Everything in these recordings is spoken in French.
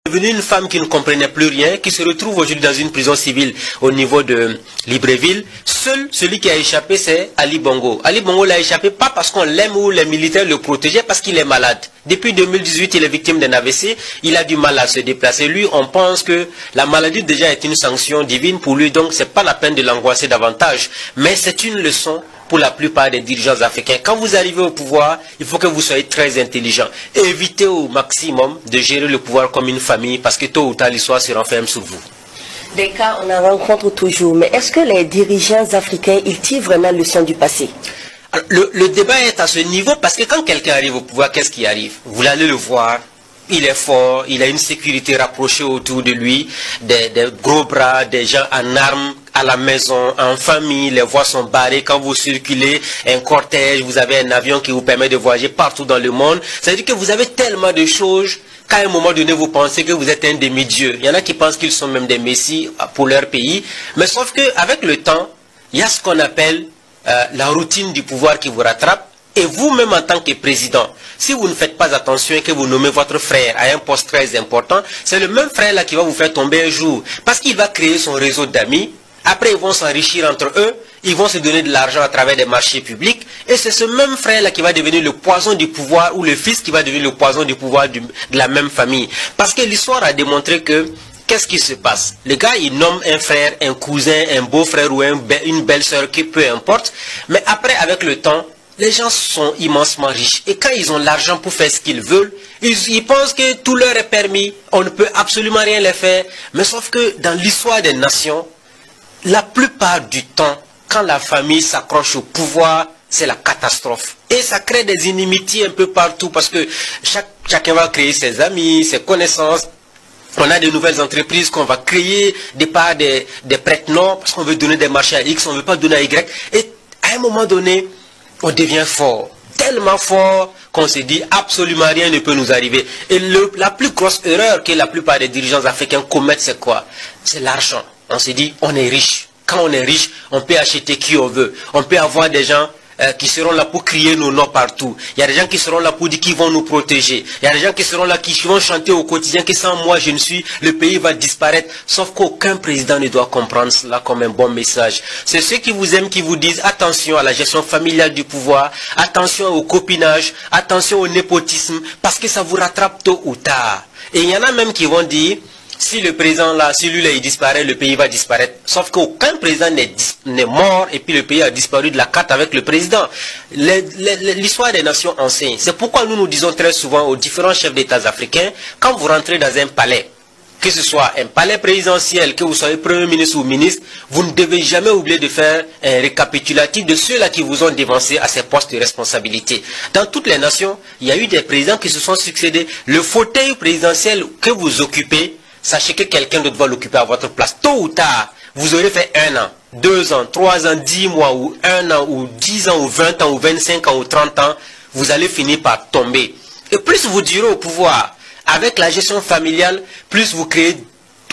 Devenue une femme qui ne comprenait plus rien, qui se retrouve aujourd'hui dans une prison civile au niveau de Libreville. Seul celui qui a échappé, c'est Ali Bongo. Ali Bongo l'a échappé pas parce qu'on l'aime ou les militaires le protégeaient, parce qu'il est malade. Depuis 2018, il est victime d'un AVC, il a du mal à se déplacer. Lui, on pense que la maladie déjà est une sanction divine pour lui, donc c'est pas la peine de l'angoisser davantage. Mais c'est une leçon pour la plupart des dirigeants africains. Quand vous arrivez au pouvoir, il faut que vous soyez très intelligent. Évitez au maximum de gérer le pouvoir comme une famille, parce que tôt ou tard, l'histoire se renferme sur vous. Des cas, on en rencontre toujours, mais est-ce que les dirigeants africains, ils tirent vraiment leçon du passé? Alors, le débat est à ce niveau, parce que quand quelqu'un arrive au pouvoir, qu'est-ce qui arrive? Vous allez le voir. Il est fort, il a une sécurité rapprochée autour de lui, des gros bras, des gens en armes à la maison, en famille, les voies sont barrées. Quand vous circulez, un cortège, vous avez un avion qui vous permet de voyager partout dans le monde. Ça veut dire que vous avez tellement de choses qu'à un moment donné, vous pensez que vous êtes un demi-dieu. Il y en a qui pensent qu'ils sont même des messies pour leur pays. Mais sauf qu'avec le temps, il y a ce qu'on appelle la routine du pouvoir qui vous rattrape. Et vous-même en tant que président, si vous ne faites pas attention et que vous nommez votre frère à un poste très important, c'est le même frère là qui va vous faire tomber un jour. Parce qu'il va créer son réseau d'amis, après ils vont s'enrichir entre eux, ils vont se donner de l'argent à travers des marchés publics, et c'est ce même frère là qui va devenir le poison du pouvoir, ou le fils qui va devenir le poison du pouvoir de la même famille. Parce que l'histoire a démontré que, qu'est-ce qui se passe? Le gars, il nomme un frère, un cousin, un beau-frère ou une belle-sœur, qui peu importe, mais après, avec le temps, les gens sont immensement riches. Et quand ils ont l'argent pour faire ce qu'ils veulent, ils pensent que tout leur est permis. On ne peut absolument rien les faire. Mais sauf que dans l'histoire des nations, la plupart du temps, quand la famille s'accroche au pouvoir, c'est la catastrophe. Et ça crée des inimitiés un peu partout parce que chacun va créer ses amis, ses connaissances. On a de nouvelles entreprises qu'on va créer des prête-noms parce qu'on veut donner des marchés à X, on ne veut pas donner à Y. Et à un moment donné, on devient fort, tellement fort qu'on se dit absolument rien ne peut nous arriver. Et la plus grosse erreur que la plupart des dirigeants africains commettent, c'est quoi? C'est l'argent. On se dit, on est riche. Quand on est riche, on peut acheter qui on veut. On peut avoir des gens qui seront là pour crier nos noms partout. Il y a des gens qui seront là pour dire qu'ils vont nous protéger. Il y a des gens qui seront là qui vont chanter au quotidien que sans moi je ne suis, le pays va disparaître. Sauf qu'aucun président ne doit comprendre cela comme un bon message. C'est ceux qui vous aiment qui vous disent attention à la gestion familiale du pouvoir, attention au copinage, attention au népotisme, parce que ça vous rattrape tôt ou tard. Et il y en a même qui vont dire, si le président là, si lui là il disparaît, le pays va disparaître. Sauf qu'aucun président n'est mort et puis le pays a disparu de la carte avec le président. L'histoire des nations enseigne. C'est pourquoi nous disons très souvent aux différents chefs d'État africains, quand vous rentrez dans un palais, que ce soit un palais présidentiel, que vous soyez premier ministre ou ministre, vous ne devez jamais oublier de faire un récapitulatif de ceux-là qui vous ont dévancé à ces postes de responsabilité. Dans toutes les nations, il y a eu des présidents qui se sont succédés. Le fauteuil présidentiel que vous occupez, sachez que quelqu'un d'autre va l'occuper à votre place. Tôt ou tard, vous aurez fait 1 an, 2 ans, 3 ans, 10 mois, ou 1 an, ou 10 ans, ou 20 ans, ou 25 ans, ou 30 ans, vous allez finir par tomber. Et plus vous durez au pouvoir, avec la gestion familiale, plus vous créez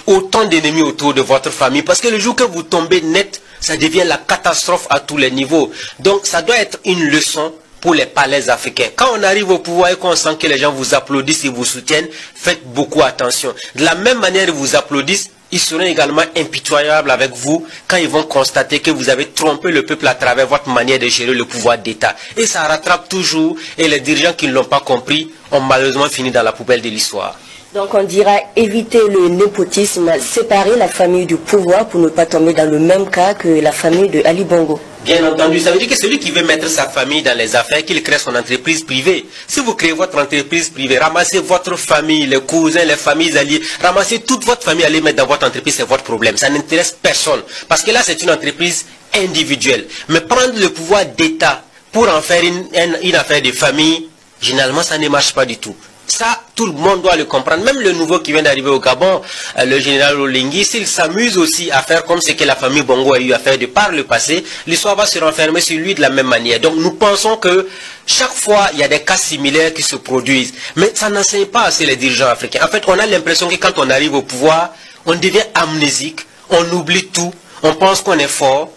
autant d'ennemis autour de votre famille. Parce que le jour que vous tombez net, ça devient la catastrophe à tous les niveaux. Donc ça doit être une leçon pour les palais africains. Quand on arrive au pouvoir et qu'on sent que les gens vous applaudissent et vous soutiennent, faites beaucoup attention. De la même manière ils vous applaudissent, ils seront également impitoyables avec vous quand ils vont constater que vous avez trompé le peuple à travers votre manière de gérer le pouvoir d'État. Et ça rattrape toujours, et les dirigeants qui ne l'ont pas compris ont malheureusement fini dans la poubelle de l'histoire. Donc on dira éviter le népotisme, séparer la famille du pouvoir pour ne pas tomber dans le même cas que la famille de Ali Bongo. Bien entendu, ça veut dire que celui qui veut mettre sa famille dans les affaires, qu'il crée son entreprise privée. Si vous créez votre entreprise privée, ramassez votre famille, les cousins, les familles alliées, ramassez toute votre famille, allez mettre dans votre entreprise, c'est votre problème. Ça n'intéresse personne. Parce que là, c'est une entreprise individuelle. Mais prendre le pouvoir d'État pour en faire une affaire de famille, généralement, ça ne marche pas du tout. Ça, tout le monde doit le comprendre. Même le nouveau qui vient d'arriver au Gabon, le général Olingi, s'il s'amuse aussi à faire comme ce que la famille Bongo a eu à faire de par le passé, l'histoire va se renfermer sur lui de la même manière. Donc nous pensons que chaque fois, il y a des cas similaires qui se produisent. Mais ça n'enseigne pas assez les dirigeants africains. En fait, on a l'impression que quand on arrive au pouvoir, on devient amnésique, on oublie tout, on pense qu'on est fort,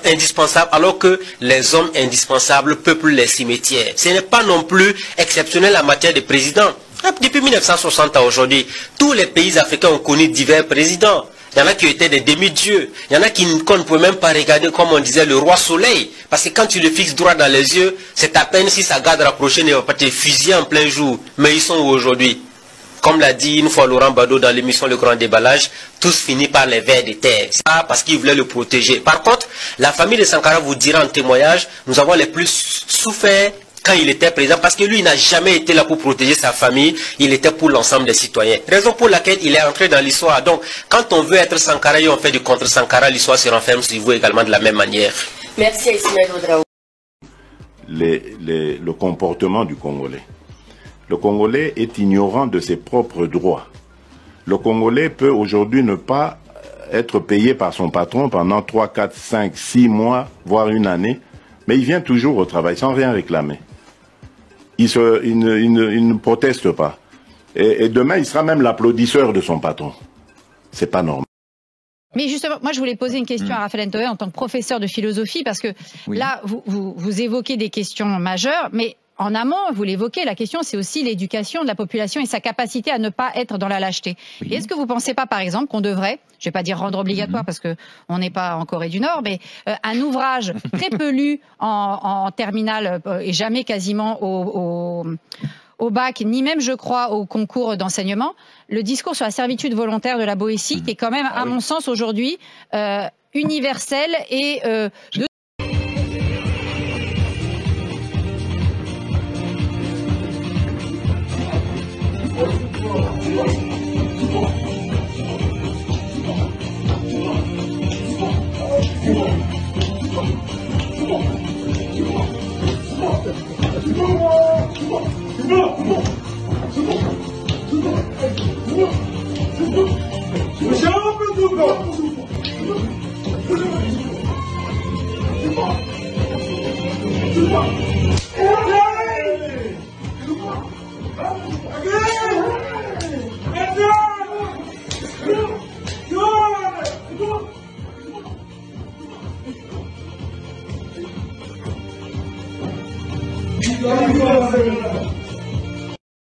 indispensable, alors que les hommes indispensables peuplent les cimetières. Ce n'est pas non plus exceptionnel en matière de présidents. Depuis 1960 à aujourd'hui, tous les pays africains ont connu divers présidents. Il y en a qui étaient des demi-dieux. Il y en a qu'on ne peut même pas regarder, comme on disait, le roi soleil. Parce que quand tu le fixes droit dans les yeux, c'est à peine si sa garde rapprochée ne va pas te fusiller en plein jour. Mais ils sont où aujourd'hui? Comme l'a dit une fois Laurent Bado dans l'émission Le Grand Déballage, tous finissent par les vers de terre. C'est pas parce qu'ils voulaient le protéger. Par contre, la famille de Sankara vous dira en témoignage, nous avons les plus souffert quand il était président, parce que lui, il n'a jamais été là pour protéger sa famille, il était pour l'ensemble des citoyens. Raison pour laquelle il est entré dans l'histoire. Donc, quand on veut être Sankara et on fait du contre Sankara, l'histoire se renferme sur vous également de la même manière. Merci à Ismaël Ouedraogo. Le comportement du Congolais. Le Congolais est ignorant de ses propres droits. Le Congolais peut aujourd'hui ne pas être payé par son patron pendant 3, 4, 5, 6 mois, voire une année, mais il vient toujours au travail sans rien réclamer. Il ne proteste pas. Et demain, il sera même l'applaudisseur de son patron. C'est pas normal. Mais justement, moi je voulais poser une question à Raphaël Ntoé en tant que professeur de philosophie, parce que là, vous évoquez des questions majeures, mais en amont, vous l'évoquez, la question c'est aussi l'éducation de la population et sa capacité à ne pas être dans la lâcheté. Et est-ce que vous ne pensez pas, par exemple, qu'on devrait, je ne vais pas dire rendre obligatoire parce qu'on n'est pas en Corée du Nord, mais un ouvrage très peu lu en terminale et jamais quasiment au bac, ni même, je crois, au concours d'enseignement, le discours sur la servitude volontaire de la Boétie, qui est quand même, à mon sens, aujourd'hui, universel et de